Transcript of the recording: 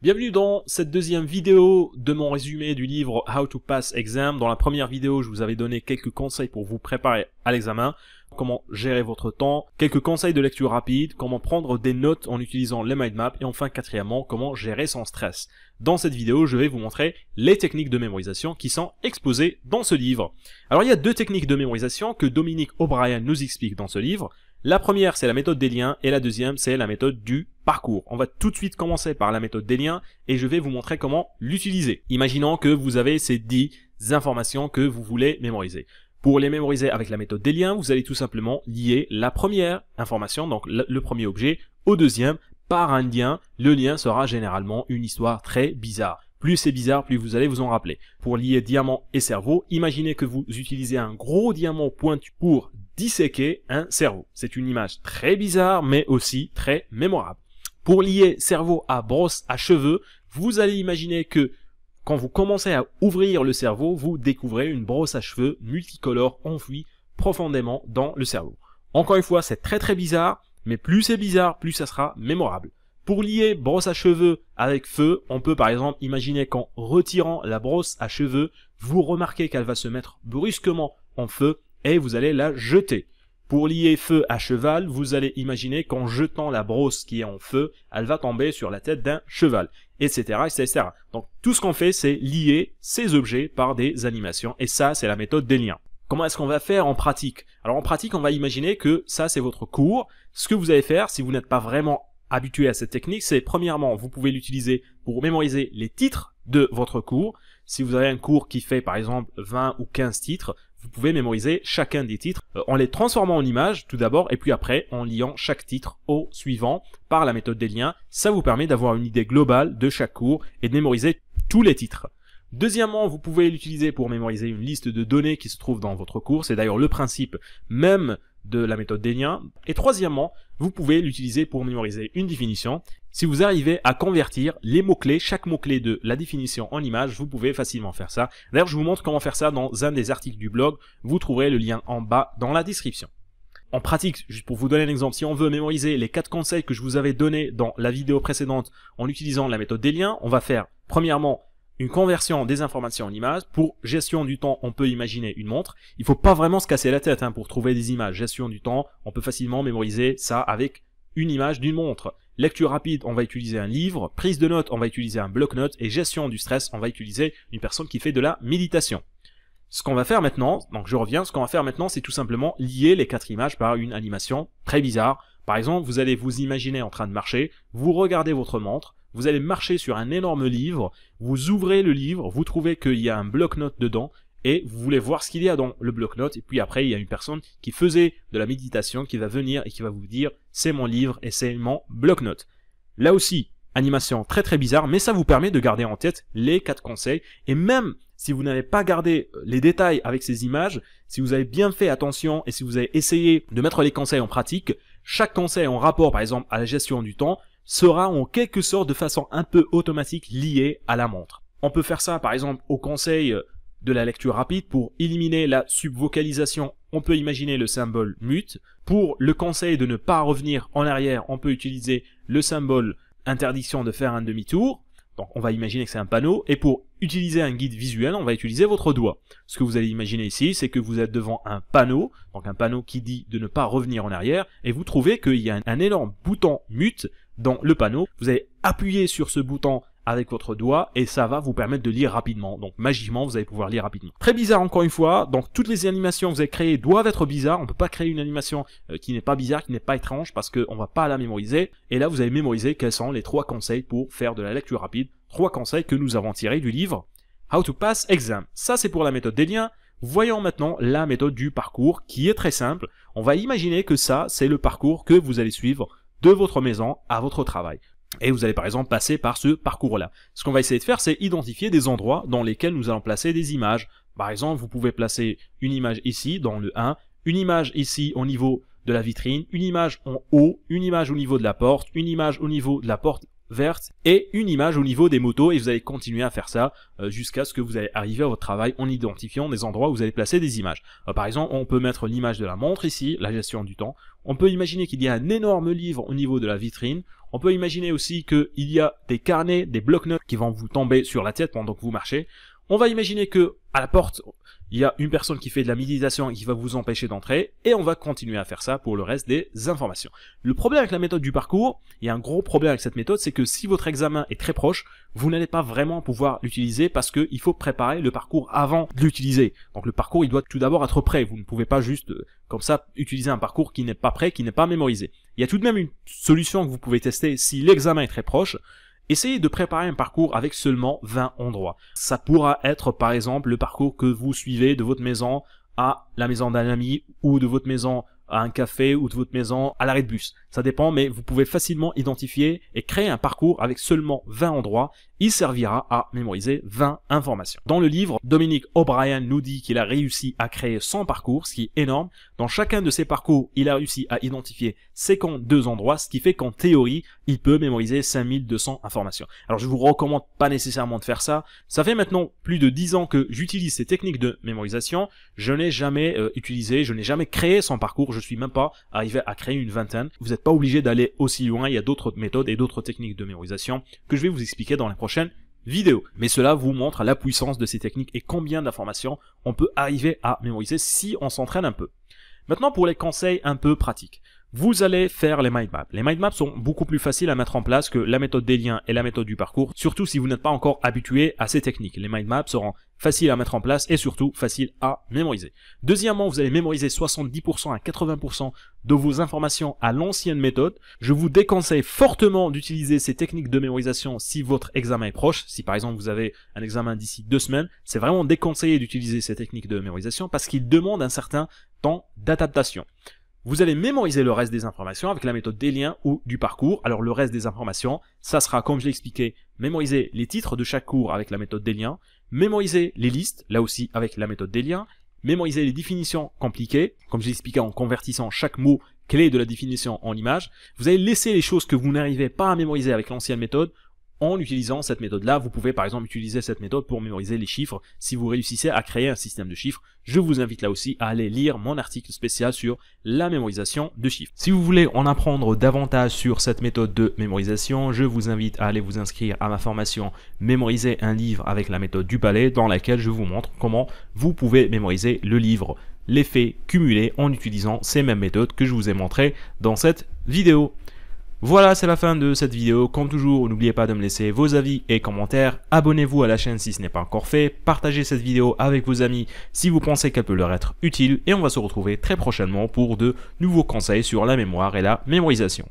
Bienvenue dans cette deuxième vidéo de mon résumé du livre How to Pass Exam. Dans la première vidéo, je vous avais donné quelques conseils pour vous préparer à l'examen, comment gérer votre temps, quelques conseils de lecture rapide, comment prendre des notes en utilisant les mind maps et enfin quatrièmement, comment gérer son stress. Dans cette vidéo, je vais vous montrer les techniques de mémorisation qui sont exposées dans ce livre. Alors il y a deux techniques de mémorisation que Dominic O'Brien nous explique dans ce livre. La première, c'est la méthode des liens et la deuxième, c'est la méthode du parcours. On va tout de suite commencer par la méthode des liens et je vais vous montrer comment l'utiliser. Imaginons que vous avez ces 10 informations que vous voulez mémoriser. Pour les mémoriser avec la méthode des liens, vous allez tout simplement lier la première information, donc le premier objet, au deuxième par un lien. Le lien sera généralement une histoire très bizarre. Plus c'est bizarre, plus vous allez vous en rappeler. Pour lier diamant et cerveau, imaginez que vous utilisez un gros diamant pointu pour disséquer un cerveau. C'est une image très bizarre, mais aussi très mémorable. Pour lier cerveau à brosse à cheveux, vous allez imaginer que quand vous commencez à ouvrir le cerveau, vous découvrez une brosse à cheveux multicolore enfouie profondément dans le cerveau. Encore une fois, c'est très bizarre, mais plus c'est bizarre, plus ça sera mémorable. Pour lier brosse à cheveux avec feu, on peut par exemple imaginer qu'en retirant la brosse à cheveux, vous remarquez qu'elle va se mettre brusquement en feu et vous allez la jeter. Pour lier feu à cheval, vous allez imaginer qu'en jetant la brosse qui est en feu, elle va tomber sur la tête d'un cheval, etc., etc. Donc tout ce qu'on fait, c'est lier ces objets par des animations et ça, c'est la méthode des liens. Comment est-ce qu'on va faire en pratique? Alors en pratique, on va imaginer que ça, c'est votre cours. Ce que vous allez faire, si vous n'êtes pas vraiment habitué à cette technique, c'est premièrement, vous pouvez l'utiliser pour mémoriser les titres de votre cours. Si vous avez un cours qui fait par exemple 20 ou 15 titres, vous pouvez mémoriser chacun des titres en les transformant en images tout d'abord et puis après en liant chaque titre au suivant par la méthode des liens. Ça vous permet d'avoir une idée globale de chaque cours et de mémoriser tous les titres. Deuxièmement, vous pouvez l'utiliser pour mémoriser une liste de données qui se trouve dans votre cours. C'est d'ailleurs le principe même de la méthode des liens. Et troisièmement, vous pouvez l'utiliser pour mémoriser une définition. Si vous arrivez à convertir les mots-clés, chaque mot-clé de la définition en image, vous pouvez facilement faire ça. D'ailleurs, je vous montre comment faire ça dans un des articles du blog. Vous trouverez le lien en bas dans la description. En pratique, juste pour vous donner un exemple, si on veut mémoriser les 4 conseils que je vous avais donnés dans la vidéo précédente en utilisant la méthode des liens, on va faire premièrement une conversion des informations en images. Pour gestion du temps, on peut imaginer une montre. Il faut pas vraiment se casser la tête pour trouver des images. Gestion du temps, on peut facilement mémoriser ça avec une image d'une montre. Lecture rapide, on va utiliser un livre. Prise de notes, on va utiliser un bloc-notes. Et gestion du stress, on va utiliser une personne qui fait de la méditation. Ce qu'on va faire maintenant, donc je reviens, ce qu'on va faire maintenant, c'est tout simplement lier les 4 images par une animation très bizarre. Par exemple, vous allez vous imaginer en train de marcher, vous regardez votre montre, vous allez marcher sur un énorme livre, vous ouvrez le livre, vous trouvez qu'il y a un bloc-notes dedans, et vous voulez voir ce qu'il y a dans le bloc-notes, et puis après il y a une personne qui faisait de la méditation qui va venir et qui va vous dire c'est mon livre et c'est mon bloc-notes. Là aussi, animation très bizarre, mais ça vous permet de garder en tête les 4 conseils, et même si vous n'avez pas gardé les détails avec ces images, si vous avez bien fait attention et si vous avez essayé de mettre les conseils en pratique, chaque conseil en rapport par exemple à la gestion du temps sera en quelque sorte de façon un peu automatique lié à la montre. On peut faire ça par exemple au conseil de la lecture rapide pour éliminer la subvocalisation. On peut imaginer le symbole mute. Pour le conseil de ne pas revenir en arrière, on peut utiliser le symbole interdiction de faire un demi-tour. Donc on va imaginer que c'est un panneau. Et pour utiliser un guide visuel, on va utiliser votre doigt. Ce que vous allez imaginer ici, c'est que vous êtes devant un panneau, donc un panneau qui dit de ne pas revenir en arrière, et vous trouvez qu'il y a un énorme bouton mute dans le panneau. Vous allez appuyer sur ce bouton avec votre doigt et ça va vous permettre de lire rapidement. Donc magiquement, vous allez pouvoir lire rapidement. Très bizarre encore une fois, donc toutes les animations que vous avez créées doivent être bizarres. On ne peut pas créer une animation qui n'est pas bizarre, qui n'est pas étrange parce qu'on ne va pas la mémoriser. Et là, vous avez mémorisé quels sont les 3 conseils pour faire de la lecture rapide. 3 conseils que nous avons tirés du livre How to Pass Exam. Ça, c'est pour la méthode des liens. Voyons maintenant la méthode du parcours qui est très simple. On va imaginer que ça, c'est le parcours que vous allez suivre de votre maison à votre travail. Et vous allez par exemple passer par ce parcours-là. Ce qu'on va essayer de faire, c'est identifier des endroits dans lesquels nous allons placer des images. Par exemple, vous pouvez placer une image ici, dans le 1, une image ici au niveau de la vitrine, une image en haut, une image au niveau de la porte, une image au niveau de la porte verte et une image au niveau des motos, et vous allez continuer à faire ça jusqu'à ce que vous allez arriver à votre travail en identifiant des endroits où vous allez placer des images. Par exemple, on peut mettre l'image de la montre ici, la gestion du temps. On peut imaginer qu'il y a un énorme livre au niveau de la vitrine. On peut imaginer aussi qu'il y a des carnets, des blocs-notes qui vont vous tomber sur la tête pendant que vous marchez. On va imaginer que à la porte, il y a une personne qui fait de la méditation et qui va vous empêcher d'entrer, et on va continuer à faire ça pour le reste des informations. Le problème avec la méthode du parcours, il y a un gros problème avec cette méthode, c'est que si votre examen est très proche, vous n'allez pas vraiment pouvoir l'utiliser parce qu'il faut préparer le parcours avant de l'utiliser. Donc le parcours, il doit tout d'abord être prêt. Vous ne pouvez pas juste, comme ça, utiliser un parcours qui n'est pas prêt, qui n'est pas mémorisé. Il y a tout de même une solution que vous pouvez tester si l'examen est très proche. Essayez de préparer un parcours avec seulement 20 endroits. Ça pourra être par exemple le parcours que vous suivez de votre maison à la maison d'un ami, ou de votre maison à un café, ou de votre maison à l'arrêt de bus. Ça dépend, mais vous pouvez facilement identifier et créer un parcours avec seulement 20 endroits. Il servira à mémoriser 20 informations. Dans le livre, Dominic O'Brien nous dit qu'il a réussi à créer 100 parcours, ce qui est énorme. Dans chacun de ces parcours, il a réussi à identifier 52 endroits, ce qui fait qu'en théorie, il peut mémoriser 5200 informations. Alors je vous recommande pas nécessairement de faire ça. Ça fait maintenant plus de 10 ans que j'utilise ces techniques de mémorisation. Je n'ai jamais utilisé, je n'ai jamais créé 100 parcours. Je suis même pas arrivé à créer une vingtaine. Vous n'êtes pas obligé d'aller aussi loin. Il y a d'autres méthodes et d'autres techniques de mémorisation que je vais vous expliquer dans la prochaine vidéo. Mais cela vous montre la puissance de ces techniques et combien d'informations on peut arriver à mémoriser si on s'entraîne un peu. Maintenant, pour les conseils un peu pratiques. Vous allez faire les mind maps. Les mind maps sont beaucoup plus faciles à mettre en place que la méthode des liens et la méthode du parcours, surtout si vous n'êtes pas encore habitué à ces techniques. Les mind maps seront faciles à mettre en place et surtout faciles à mémoriser. Deuxièmement, vous allez mémoriser 70% à 80% de vos informations à l'ancienne méthode. Je vous déconseille fortement d'utiliser ces techniques de mémorisation si votre examen est proche. Si par exemple vous avez un examen d'ici 2 semaines, c'est vraiment déconseillé d'utiliser ces techniques de mémorisation parce qu'ils demandent un certain temps d'adaptation. Vous allez mémoriser le reste des informations avec la méthode des liens ou du parcours. Alors le reste des informations, ça sera, comme je l'ai expliqué, mémoriser les titres de chaque cours avec la méthode des liens, mémoriser les listes, là aussi avec la méthode des liens, mémoriser les définitions compliquées, comme je l'ai expliqué en convertissant chaque mot clé de la définition en image. Vous allez laisser les choses que vous n'arrivez pas à mémoriser avec l'ancienne méthode en utilisant cette méthode-là. Vous pouvez par exemple utiliser cette méthode pour mémoriser les chiffres si vous réussissez à créer un système de chiffres. Je vous invite là aussi à aller lire mon article spécial sur la mémorisation de chiffres. Si vous voulez en apprendre davantage sur cette méthode de mémorisation, je vous invite à aller vous inscrire à ma formation Mémoriser un livre avec la méthode du palais, dans laquelle je vous montre comment vous pouvez mémoriser le livre, l'effet cumulé, en utilisant ces mêmes méthodes que je vous ai montrées dans cette vidéo. Voilà, c'est la fin de cette vidéo. Comme toujours, n'oubliez pas de me laisser vos avis et commentaires. Abonnez-vous à la chaîne si ce n'est pas encore fait. Partagez cette vidéo avec vos amis si vous pensez qu'elle peut leur être utile. Et on va se retrouver très prochainement pour de nouveaux conseils sur la mémoire et la mémorisation.